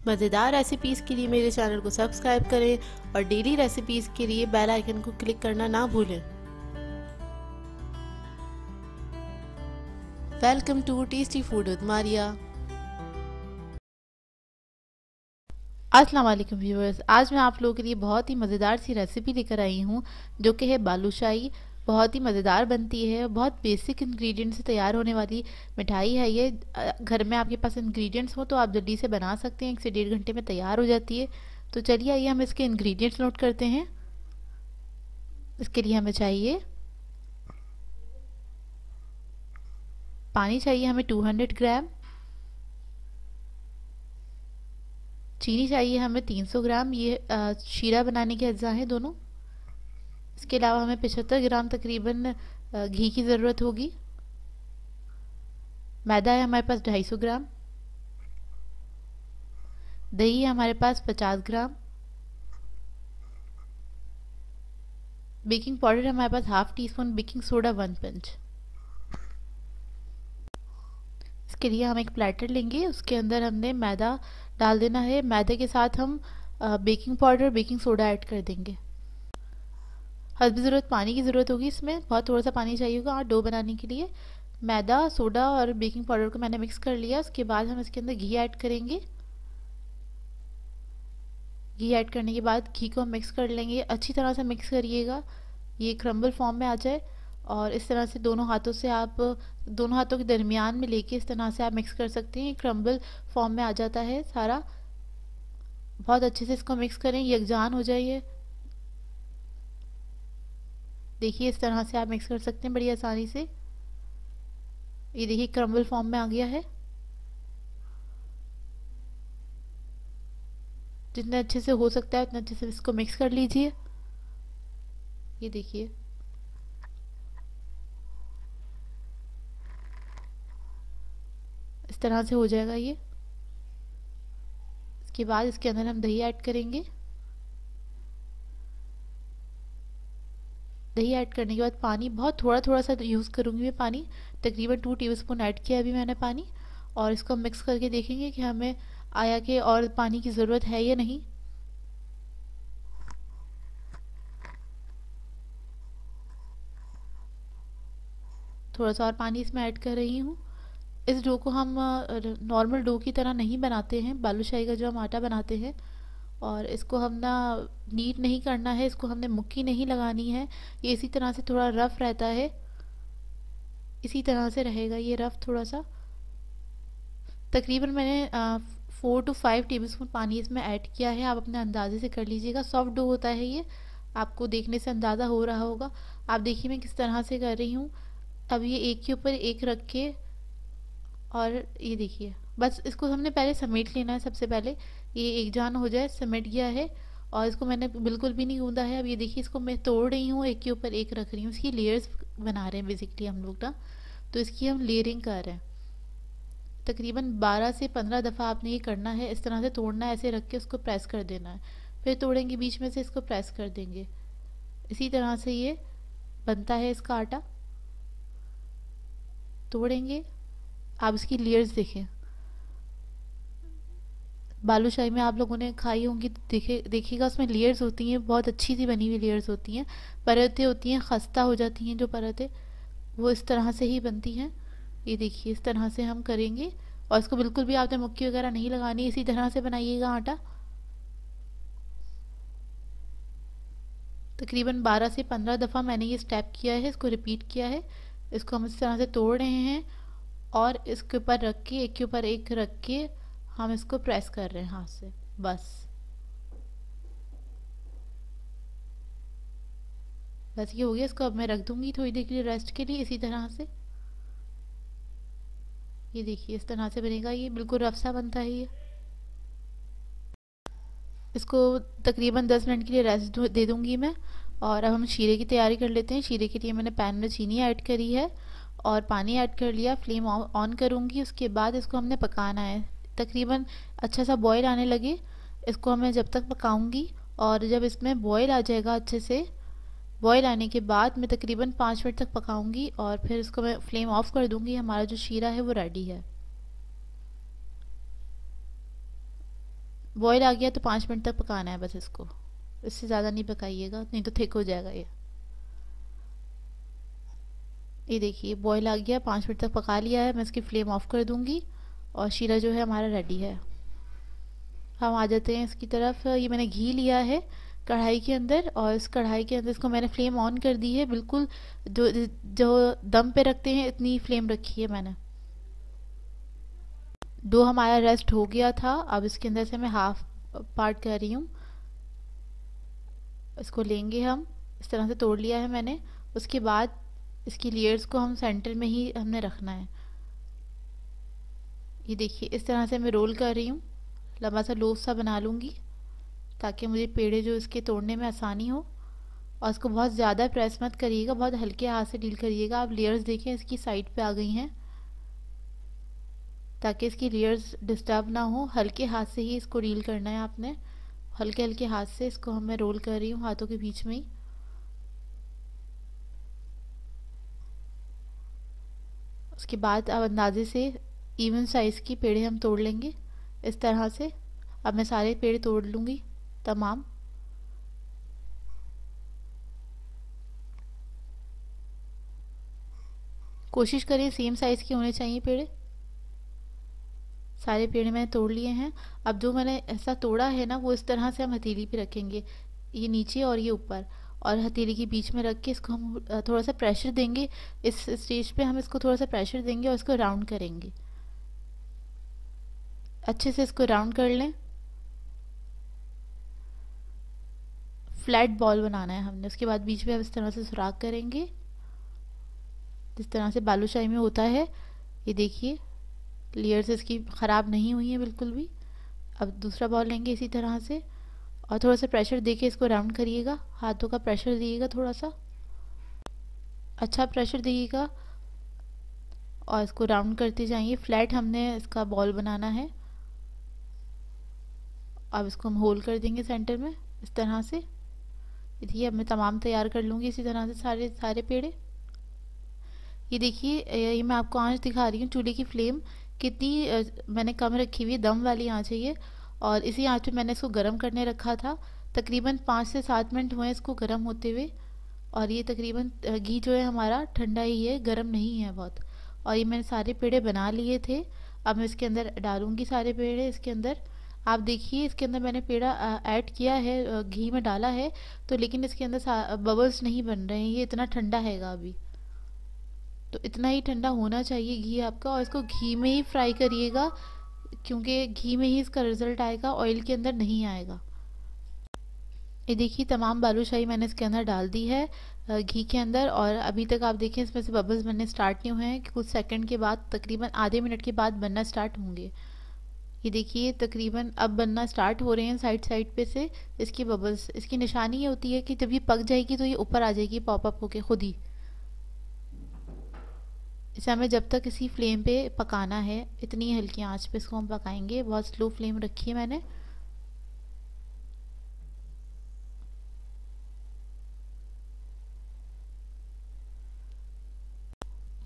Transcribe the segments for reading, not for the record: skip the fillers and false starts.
मज़ेदार रेसिपीज़ के लिए मेरे चैनल को सब्सक्राइब करें और डेली रेसिपीज़ के लिए बेल आइकन को क्लिक करना ना भूलें। Welcome to tasty food with Maria. अस्सलाम वालेकुम व्यूअर्स, आज मैं आप लोगों के लिए बहुत ही मज़ेदार सी रेसिपी लेकर आई हूँ जो कि है बालूशाही। बहुत ही मज़ेदार बनती है, बहुत बेसिक इंग्रेडिएंट से तैयार होने वाली मिठाई है ये। घर में आपके पास इंग्रेडिएंट्स हो तो आप जल्दी से बना सकते हैं, 1 से 1.5 घंटे में तैयार हो जाती है। तो चलिए आइए हम इसके इंग्रेडिएंट्स नोट करते हैं। इसके लिए हमें चाहिए पानी, चाहिए हमें 200 ग्राम, चीनी चाहिए हमें 300 ग्राम, ये शीरा बनाने के अज्जा हैं दोनों। इसके अलावा हमें 75 ग्राम तकरीबन घी की ज़रूरत होगी। मैदा है हमारे पास 250 ग्राम, दही है हमारे पास 50 ग्राम, बेकिंग पाउडर है हमारे पास half teaspoon, baking soda 1 pinch. इसके लिए हम एक प्लेटर लेंगे, उसके अंदर हमने मैदा डाल देना है। मैदे के साथ हम baking powder, baking soda add कर देंगे। हस्ब ज़रूरत पानी की ज़रूरत होगी, इसमें बहुत थोड़ा सा पानी चाहिए होगा डो बनाने के लिए। मैदा, सोडा और बेकिंग पाउडर को मैंने मिक्स कर लिया। उसके बाद हम इसके अंदर घी ऐड करेंगे। घी ऐड करने के बाद घी को हम मिक्स कर लेंगे, अच्छी तरह से मिक्स करिएगा, ये क्रम्बल फॉर्म में आ जाए। और इस तरह से दोनों हाथों के दरमियान में लेके इस तरह से आप मिक्स कर सकते हैं। क्रम्बल फॉर्म में आ जाता है सारा। बहुत अच्छे से इसको मिक्स करें, यकजान हो जाइए। देखिए इस तरह से आप मिक्स कर सकते हैं बड़ी आसानी से। ये देखिए क्रम्बल फॉर्म में आ गया है। जितने अच्छे से हो सकता है उतने अच्छे से इसको मिक्स कर लीजिए। ये देखिए इस तरह से हो जाएगा ये। इसके बाद इसके अंदर हम दही ऐड करेंगे। दही ऐड करने के बाद पानी बहुत थोड़ा थोड़ा सा यूज़ करूँगी मैं पानी, तकरीबन 2 टेबलस्पून ऐड किया अभी मैंने पानी। और इसको मिक्स करके देखेंगे कि हमें आया कि और पानी की ज़रूरत है या नहीं। थोड़ा सा और पानी इसमें ऐड कर रही हूँ। इस डो को हम नॉर्मल डो की तरह नहीं बनाते हैं, बालूशाही का जो हम आटा बनाते हैं। और इसको हम ना नीट नहीं करना है, इसको हमने मुक्की नहीं लगानी है। ये इसी तरह से थोड़ा रफ़ रहता है, इसी तरह से रहेगा ये रफ़ थोड़ा सा। तकरीबन मैंने 4 to 5 टेबलस्पून पानी इसमें ऐड किया है। आप अपने अंदाजे से कर लीजिएगा, सॉफ्ट डो होता है ये, आपको देखने से अंदाज़ा हो रहा होगा। आप देखिए मैं किस तरह से कर रही हूँ। अब ये एक के ऊपर एक रख के, और ये देखिए बस इसको हमने पहले समेट लेना है। सबसे पहले ये एक जान हो जाए, समेट गया है। और इसको मैंने बिल्कुल भी नहीं गूंदा है। अब ये देखिए इसको मैं तोड़ रही हूँ, एक के ऊपर एक रख रही हूँ। इसकी लेयर्स बना रहे हैं बेसिकली हम लोग ना, तो इसकी हम लेयरिंग कर रहे हैं। तकरीबन 12 से 15 दफ़ा आपने ये करना है, इस तरह से तोड़ना है, ऐसे रख के उसको प्रेस कर देना है। फिर तोड़ेंगे बीच में से, इसको प्रेस कर देंगे। इसी तरह से ये बनता है इसका आटा। तोड़ेंगे, आप इसकी लेयर्स देखें। बालूशाही में आप लोगों ने खाई होंगी तो देखिएगा उसमें लेयर्स होती हैं, बहुत अच्छी सी बनी हुई लेयर्स होती हैं। परतें होती हैं, खस्ता हो जाती हैं जो परतें, वो इस तरह से ही बनती हैं। ये देखिए इस तरह से हम करेंगे। और इसको बिल्कुल भी आपने मुक्की वगैरह नहीं लगानी, इसी तरह से बनाइएगा आटा। तकरीबन 12 से 15 दफ़ा मैंने ये स्टेप किया है, इसको रिपीट किया है। इसको हम इस तरह से तोड़ रहे हैं और इसके ऊपर रख के, एक के ऊपर एक रख के हम इसको प्रेस कर रहे हैं हाथ से, बस ये हो गया। इसको अब मैं रख दूंगी थोड़ी देर के लिए रेस्ट के लिए, इसी तरह से। ये देखिए इस तरह से बनेगा, ये बिल्कुल रफ सा बनता है ये। इसको तकरीबन 10 मिनट के लिए रेस्ट दे दूंगी मैं। और अब हम शीरे की तैयारी कर लेते हैं। शीरे के लिए मैंने पैन में चीनी ऐड करी है और पानी ऐड कर लिया। फ्लेम ऑन करूंगी, उसके बाद इसको हमने पकाना है तकरीबन अच्छा सा बॉयल आने लगे। इसको हमें जब तक पकाऊंगी, और जब इसमें बॉयल आ जाएगा अच्छे से, बॉयल आने के बाद मैं तकरीबन 5 मिनट तक पकाऊंगी और फिर इसको मैं फ्लेम ऑफ कर दूंगी। हमारा जो शीरा है वो रेडी है। बॉयल आ गया तो 5 मिनट तक पकाना है बस इसको, इससे ज़्यादा नहीं पकाइएगा नहीं तो थिक हो जाएगा ये देखिए बॉयल आ गया, 5 मिनट तक पका लिया है। मैं इसकी फ्लेम ऑफ कर दूंगी और शीरा जो है हमारा रेडी है। हम आ जाते हैं इसकी तरफ। ये मैंने घी लिया है कढ़ाई के अंदर और इस कढ़ाई के अंदर इसको मैंने फ्लेम ऑन कर दी है, बिल्कुल जो जो दम पे रखते हैं इतनी फ्लेम रखी है मैंने। डो हमारा रेस्ट हो गया था, अब इसके अंदर से मैं हाफ पार्ट कर रही हूँ। इसको लेंगे हम, इस तरह से तोड़ लिया है मैंने। उसके बाद इसकी लेयर्स को हम सेंटर में ही हमने रखना है। ये देखिए इस तरह से मैं रोल कर रही हूँ, लंबा सा लोफ सा बना लूँगी ताकि मुझे पेड़े जो इसके तोड़ने में आसानी हो। और इसको बहुत ज़्यादा प्रेस मत करिएगा, बहुत हल्के हाथ से डील करिएगा। आप लेयर्स देखें इसकी साइड पे आ गई हैं, ताकि इसकी लेयर्स डिस्टर्ब ना हो। हल्के हाथ से ही इसको डील करना है आपने, हल्के हल्के हाथ से इसको मैं रोल कर रही हूँ हाथों के बीच में ही। उसके बाद अब अंदाजे से इवन साइज़ की पेड़े हम तोड़ लेंगे इस तरह से। अब मैं सारे पेड़ तोड़ लूँगी तमाम। कोशिश करें सेम साइज़ के होने चाहिए पेड़े। सारे पेड़ मैंने तोड़ लिए हैं। अब जो मैंने ऐसा तोड़ा है ना वो इस तरह से हम हथेली पे रखेंगे, ये नीचे और ये ऊपर, और हथेली के बीच में रख के इसको हम थोड़ा सा प्रेशर देंगे। इस स्टेज पे हम इसको थोड़ा सा प्रेशर देंगे और इसको राउंड करेंगे। अच्छे से इसको राउंड कर लें। फ्लैट बॉल बनाना है हमने। उसके बाद बीच में हम इस तरह से सुराख करेंगे जिस तरह से बालूशाही में होता है। ये देखिए लेयर्स इसकी ख़राब नहीं हुई है बिल्कुल भी। अब दूसरा बॉल लेंगे इसी तरह से और थोड़ा सा प्रेशर देके इसको राउंड करिएगा। हाथों का प्रेशर दिएगा, थोड़ा सा अच्छा प्रेशर दिएगा और इसको राउंड करते जाइए। फ्लैट हमने इसका बॉल बनाना है। अब इसको हम होल कर देंगे सेंटर में इस तरह से। देखिए अब मैं तमाम तैयार कर लूँगी इसी तरह से सारे सारे पेड़े। ये देखिए ये मैं आपको आंच दिखा रही हूँ, चूल्हे की फ्लेम कितनी मैंने कम रखी हुई है, दम वाली आंच है ये। और इसी आंच पे मैंने इसको गर्म करने रखा था। तकरीबन 5 से 7 मिनट हुए इसको गर्म होते हुए। और ये तकरीबन घी जो है हमारा ठंडा ही है, गर्म नहीं है बहुत। और ये मैंने सारे पेड़े बना लिए थे। अब मैं इसके अंदर डालूंगी सारे पेड़े इसके अंदर। आप देखिए इसके अंदर मैंने पेड़ा ऐड किया है, घी में डाला है तो, लेकिन इसके अंदर बबल्स नहीं बन रहे हैं, ये इतना ठंडा हैगा अभी। तो इतना ही ठंडा होना चाहिए घी आपका, और इसको घी में ही फ्राई करिएगा क्योंकि घी में ही इसका रिजल्ट आएगा, ऑयल के अंदर नहीं आएगा। ये देखिए तमाम बालूशाही मैंने इसके अंदर डाल दी है घी के अंदर। और अभी तक आप देखें इसमें से बबल्स बनने स्टार्ट नहीं हुए हैं, कुछ सेकंड के बाद, तकरीबन आधे मिनट के बाद बनना स्टार्ट होंगे। ये देखिए तकरीबन अब बनना स्टार्ट हो रहे हैं साइड साइड पे से इसकी बबल्स। इसकी निशानी ये होती है कि जब ये पक जाएगी तो ये ऊपर आ जाएगी पॉपअप होके खुद ही। इसे हमें जब तक इसी फ्लेम पे पकाना है, इतनी हल्की आंच पे इसको हम पकाएंगे। बहुत स्लो फ्लेम रखी है मैंने।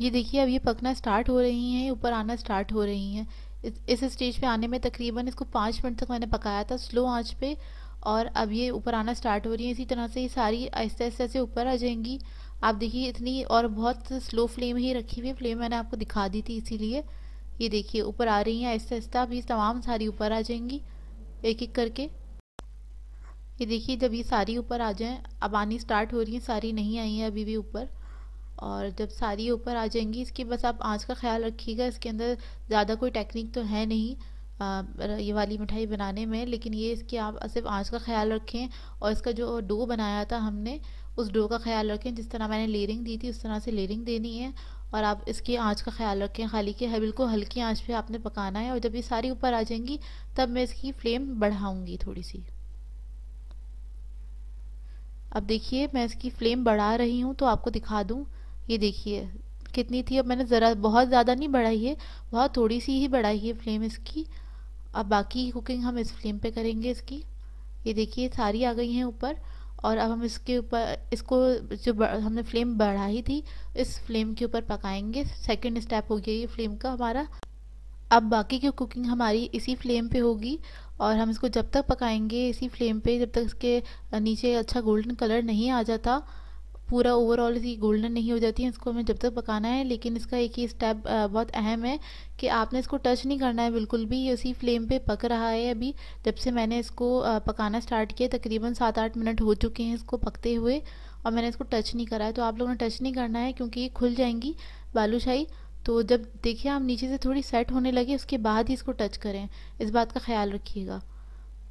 ये देखिए अब ये पकना स्टार्ट हो रही हैं, ऊपर आना स्टार्ट हो रही हैं। इस स्टेज पे आने में तकरीबन इसको 5 मिनट तक मैंने पकाया था स्लो आंच पे, और अब ये ऊपर आना स्टार्ट हो रही है। इसी तरह से ये सारी आहिस्ते आहिस्ते से ऊपर आ जाएंगी। आप देखिए इतनी, और बहुत स्लो फ्लेम ही रखी हुई है, फ्लेम मैंने आपको दिखा दी थी इसीलिए। ये देखिए ऊपर आ रही हैं आहिस्ते आहिस्ते। अब ये तमाम सारी ऊपर आ जाएंगी एक एक करके। ये देखिए जब ये सारी ऊपर आ जाएं, अब आनी स्टार्ट हो रही हैं, सारी नहीं आई हैं अभी भी ऊपर। और जब सारी ऊपर आ जाएंगी, इसकी बस आप आंच का ख्याल रखिएगा। इसके अंदर ज़्यादा कोई टेक्निक तो है नहीं ये वाली मिठाई बनाने में, लेकिन ये इसकी आप सिर्फ आंच का ख्याल रखें। और इसका जो डो बनाया था हमने, उस डो का ख्याल रखें। जिस तरह मैंने लेयरिंग दी थी उस तरह से लेयरिंग देनी है। और आप इसकी आंच का ख्याल रखें खाली कि बिल्कुल हल्की आंच पे आपने पकाना है। और जब ये सारी ऊपर आ जाएंगी तब मैं इसकी फ्लेम बढ़ाऊंगी थोड़ी सी। अब देखिए मैं इसकी फ्लेम बढ़ा रही हूँ तो आपको दिखा दूँ। ये देखिए कितनी थी, अब मैंने ज़रा बहुत ज़्यादा नहीं बढ़ाई है, बहुत थोड़ी सी ही बढ़ाई है फ्लेम इसकी। अब बाकी कुकिंग हम इस फ्लेम पे करेंगे इसकी। ये देखिए सारी आ गई हैं ऊपर। और अब हम इसके ऊपर इसको जो हमने फ्लेम बढ़ाई थी इस फ्लेम के ऊपर पकाएंगे। सेकंड स्टेप हो गया ये फ्लेम का हमारा। अब बाकी की कुकिंग हमारी इसी फ्लेम पे होगी और हम इसको जब तक पकाएंगे इसी फ्लेम पे, जब तक इसके नीचे अच्छा गोल्डन कलर नहीं आ जाता, पूरा ओवरऑल इसकी गोल्डन नहीं हो जाती है, इसको हमें जब तक पकाना है। लेकिन इसका एक ही स्टेप बहुत अहम है कि आपने इसको टच नहीं करना है बिल्कुल भी, ये उसी फ्लेम पे पक रहा है अभी। जब से मैंने इसको पकाना स्टार्ट किया तकरीबन 7-8 मिनट हो चुके हैं इसको पकते हुए, और मैंने इसको टच नहीं करा है। तो आप लोगों ने टच नहीं करना है क्योंकि ये खुल जाएंगी बालूशाही। तो जब देखिए आप नीचे से थोड़ी सेट होने लगे उसके बाद ही इसको टच करें, इस बात का ख्याल रखिएगा।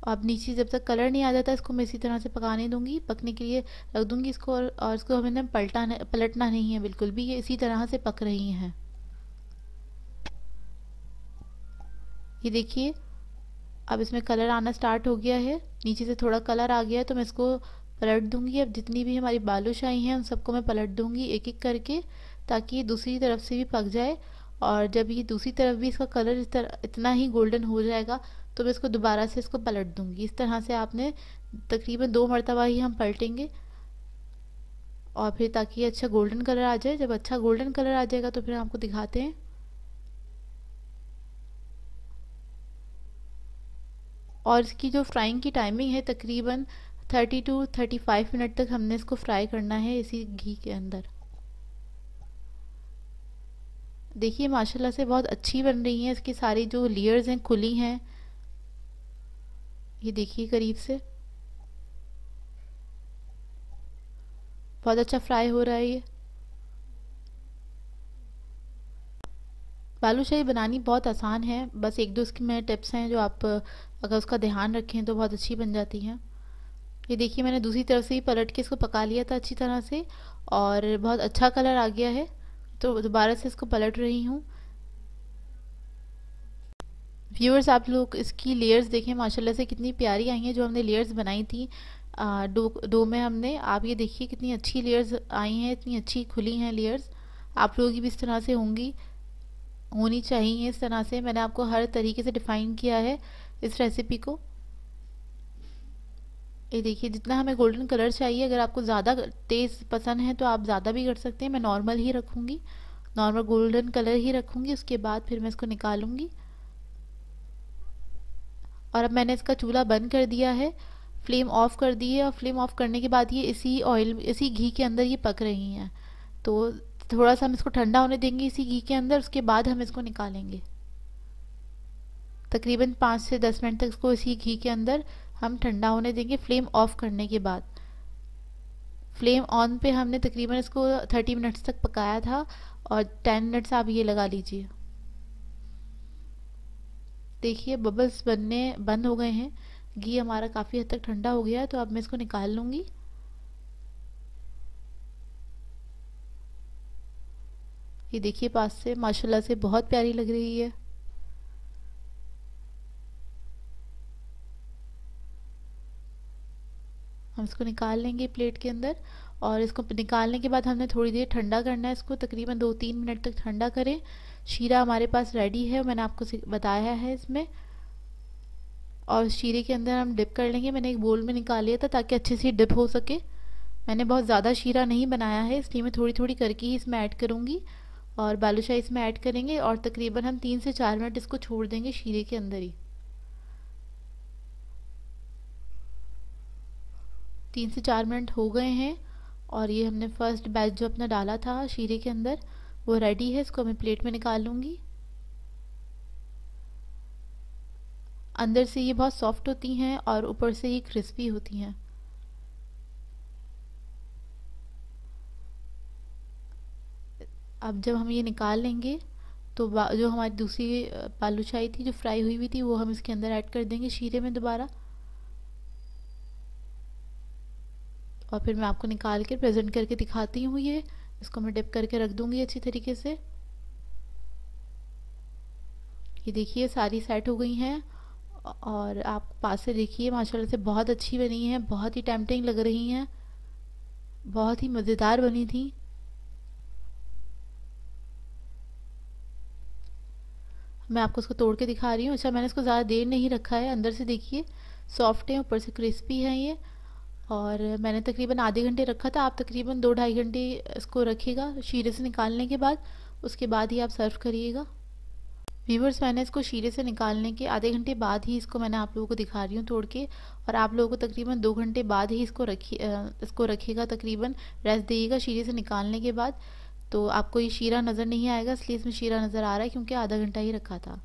अब नीचे जब तक कलर नहीं आ जाता इसको मैं इसी तरह से पकाने दूंगी, पकने के लिए रख दूंगी इसको। और इसको हमें पलटना नहीं है बिल्कुल भी, ये इसी तरह से पक रही हैं। ये देखिए अब इसमें कलर आना स्टार्ट हो गया है, नीचे से थोड़ा कलर आ गया है, तो मैं इसको पलट दूंगी। अब जितनी भी हमारी बालूशाही हैं उन सबको मैं पलट दूंगी एक एक करके, ताकि ये दूसरी तरफ से भी पक जाए। और जब ये दूसरी तरफ भी इसका कलर इस तरह इतना ही गोल्डन हो जाएगा तो मैं इसको दोबारा से इसको पलट दूंगी। इस तरह से आपने तकरीबन 2 मरतबा ही हम पलटेंगे, और फिर ताकि अच्छा गोल्डन कलर आ जाए। जब अच्छा गोल्डन कलर आ जाएगा तो फिर आपको दिखाते हैं। और इसकी जो फ्राइंग की टाइमिंग है तकरीबन 30 to 35 मिनट तक हमने इसको फ्राई करना है इसी घी के अंदर। देखिए माशाल्लाह से बहुत अच्छी बन रही हैं, इसकी सारी जो लेयर्स हैं खुली हैं। ये देखिए करीब से बहुत अच्छा फ्राई हो रहा है ये। बालूशाही बनानी बहुत आसान है, बस एक दो इसकी में टिप्स हैं जो आप अगर उसका ध्यान रखें तो बहुत अच्छी बन जाती हैं। ये देखिए मैंने दूसरी तरफ से ही पलट के इसको पका लिया था अच्छी तरह से, और बहुत अच्छा कलर आ गया है, तो दोबारा से इसको पलट रही हूँ। व्यूअर्स आप लोग इसकी लेयर्स देखें माशाल्लाह से कितनी प्यारी आई हैं जो हमने लेयर्स बनाई थी डो में हमने। आप ये देखिए कितनी अच्छी लेयर्स आई हैं, इतनी अच्छी खुली हैं लेयर्स। आप लोगों की भी इस तरह से होनी चाहिए। इस तरह से मैंने आपको हर तरीके से डिफाइन किया है इस रेसिपी को। ये देखिए जितना हमें गोल्डन कलर चाहिए, अगर आपको ज़्यादा तेज़ पसंद है तो आप ज़्यादा भी कर सकते हैं। मैं नॉर्मल ही रखूँगी, नॉर्मल गोल्डन कलर ही रखूँगी। उसके बाद फिर मैं इसको निकालूंगी। और अब मैंने इसका चूल्हा बंद कर दिया है, फ्लेम ऑफ कर दी है, और फ्लेम ऑफ करने के बाद ये इसी घी के अंदर ये पक रही हैं। तो थोड़ा सा हम इसको ठंडा होने देंगे इसी घी के अंदर, उसके बाद हम इसको निकालेंगे। तकरीबन 5 से 10 मिनट तक इसको इसी घी के अंदर हम ठंडा होने देंगे फ्लेम ऑफ करने के बाद। फ्लेम ऑन पे हमने तकरीबन इसको 30 मिनट्स तक पकाया था, और 10 मिनट्स आप ये लगा लीजिए। देखिए बबल्स बनने बंद हो गए हैं, घी हमारा काफ़ी हद तक ठंडा हो गया है। तो अब मैं इसको निकाल लूँगी। ये देखिए पास से माशाल्लाह से बहुत प्यारी लग रही है। हम इसको निकाल लेंगे प्लेट के अंदर, और इसको निकालने के बाद हमने थोड़ी देर ठंडा करना है इसको, तकरीबन 2-3 मिनट तक ठंडा करें। शीरा हमारे पास रेडी है, मैंने आपको बताया है इसमें। और शीरे के अंदर हम डिप कर लेंगे। मैंने एक बोल में निकाल लिया था ताकि अच्छे से डिप हो सके। मैंने बहुत ज़्यादा शीरा नहीं बनाया है, इसलिए मैं थोड़ी थोड़ी करके ही इसमें ऐड करूँगी, और बालूशाही इसमें ऐड करेंगे, और तकरीबन हम 3 से 4 मिनट इसको छोड़ देंगे शीरे के अंदर ही। 3 से 4 मिनट हो गए हैं, और ये हमने फर्स्ट बैच जो अपना डाला था शीरे के अंदर वो रेडी है। इसको मैं प्लेट में निकाल लूँगी। अंदर से ये बहुत सॉफ्ट होती हैं और ऊपर से ये क्रिस्पी होती हैं। अब जब हम ये निकाल लेंगे तो जो हमारी दूसरी बालूशाही थी जो फ्राई हुई हुई थी वो हम इसके अंदर ऐड कर देंगे शीरे में दोबारा, और फिर मैं आपको निकाल के प्रेजेंट करके दिखाती हूँ। ये इसको मैं डिप करके रख दूँगी अच्छी तरीके से। ये देखिए सारी सेट हो गई हैं, और आप पास से देखिए माशाल्लाह से बहुत अच्छी बनी हैं, बहुत ही टेम्पटिंग लग रही हैं, बहुत ही मज़ेदार बनी थी। मैं आपको इसको तोड़ के दिखा रही हूँ। अच्छा मैंने इसको ज़्यादा देर नहीं रखा है, अंदर से देखिए सॉफ्ट है, ऊपर से क्रिस्पी है ये। और मैंने तकरीबन आधे घंटे रखा था, आप तकरीबन 2-2.5 घंटे इसको रखिएगा शीरे से निकालने के बाद, उसके बाद ही आप सर्व करिएगा। व्यूवर्स, मैंने इसको शीरे से निकालने के आधे घंटे बाद ही इसको मैंने आप लोगों को दिखा रही हूँ तोड़ के, और आप लोगों को तकरीबन 2 घंटे बाद ही इसको रखिएगा, तकरीबन रेस्ट दिएगा शीरे से निकालने के बाद। तो आपको ये शीरा नज़र नहीं आएगा, इसलिए इसमें शीरा नज़र आ रहा है क्योंकि आधा घंटा ही रखा था।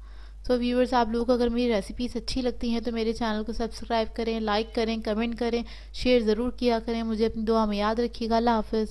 सो व्यूवर्स, आप लोगों को अगर मेरी रेसिपीज़ अच्छी लगती हैं तो मेरे चैनल को सब्सक्राइब करें, लाइक करें, कमेंट करें, शेयर ज़रूर किया करें। मुझे अपनी दुआ में याद रखिएगा। अल्लाह हाफ़िज़।